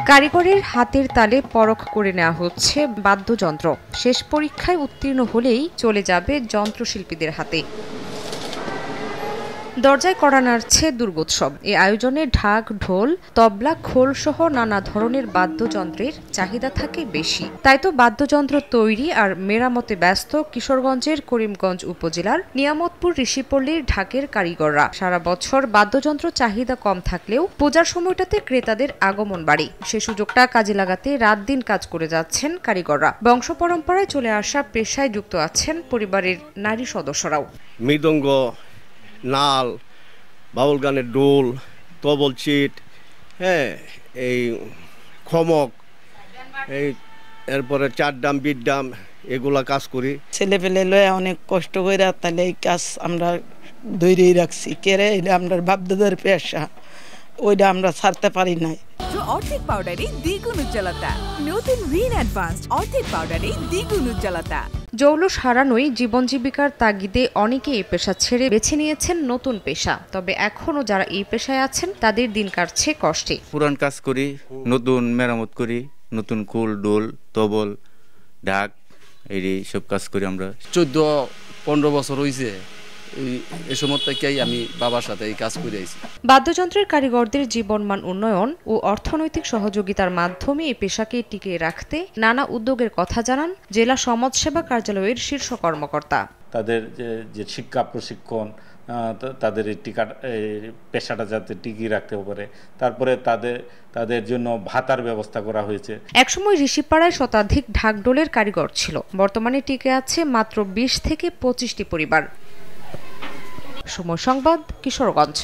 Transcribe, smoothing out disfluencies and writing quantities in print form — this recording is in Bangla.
কারিগরের হাতের তালে পরখ করে নেওয়া হচ্ছে বাদ্যযন্ত্র। শেষ পরীক্ষায় উত্তীর্ণ হলেই চলে যাবে যন্ত্রশিল্পীদের হাতে। দরজায় কড়া নাড়ছে দুর্গোৎসব। এই আয়োজনে ঢাক, ঢোল, তবলা, খোল সহ নানা ধরনের বাদ্যযন্ত্রের চাহিদা থাকে বেশি। তাই তো বাদ্যযন্ত্র তৈরি আর মেরামতে ব্যস্ত কিশোরগঞ্জের করিমগঞ্জ উপজেলার নিয়ামতপুর ঋষিপল্লীর ঢাকের কারিগররা। সারা বছর বাদ্যযন্ত্র চাহিদা কম থাকলেও পূজার সময়টাতে ক্রেতাদের আগমন বাড়ে। সে সুযোগটা কাজে লাগাতে রাত দিন কাজ করে যাচ্ছেন কারিগররা। বংশ পরম্পরায় চলে আসা পেশায় যুক্ত আছেন পরিবারের নারী সদস্যরাও। মৃদঙ্গ, নাল, বাউল গানের ডোল, তবল চিট, এই খমক, এই এরপরে চারডাম, বিটডাম এগুলা কাজ করি। ছেলে পেলে লয়ে অনেক কষ্ট করে তাহলে এই কাজ আমরা ধরেই রাখছি। কেরে আমরা বাপদাদার পেশা, ওইটা আমরা ছাড়তে পারি নাই। অর্ধেক পাউডারে দ্বিগুণ উজ্জ্বলতা। নতুন রিন অ্যাডভান্সড অর্ধেক পাউডারে দ্বিগুণ উজ্জ্বলতা। জৌলুস হারানোই জীবন জীবিকার তাগিদে অনেকে এই পেশা ছেড়ে বেছে নিয়েছেন নতুন পেশা। তবে এখনও যারা এই পেশায় আছেন তাদের দিন কাটছে কষ্টে। পুরান কাজ করি, নতুন মেরামত করি, নতুন কুল, ডোল, তবল, ঢাক এই সব কাজ করি আমরা। 14-15 বছর হয়েছে এই সময় থেকেই আমি বাবার সাথে এই কাজ করে আইছি। বাদ্যযন্ত্রের কারিগরদের জীবনমান উন্নয়ন ও অর্থনৈতিক সহযোগিতার মাধ্যমে এই পেশাকে টিকিয়ে রাখতে নানা উদ্যোগের কথা জানান জেলা সমাজসেবা কার্যালয়ের শীর্ষ কর্মকর্তা। তাদের যে শিক্ষা প্রশিক্ষণ, তাদের পেশাটা যাতে টিকিয়ে রাখতে পারে, তারপরে তাদের জন্য ভাতার ব্যবস্থা করা হয়েছে। একসময় ঋষিপাড়ায় শতাধিক ঢাকঢোলের কারিগর ছিল। বর্তমানে টিকে আছে মাত্র 20 থেকে 25টি পরিবার। সময় সংবাদ, কিশোরগঞ্জ।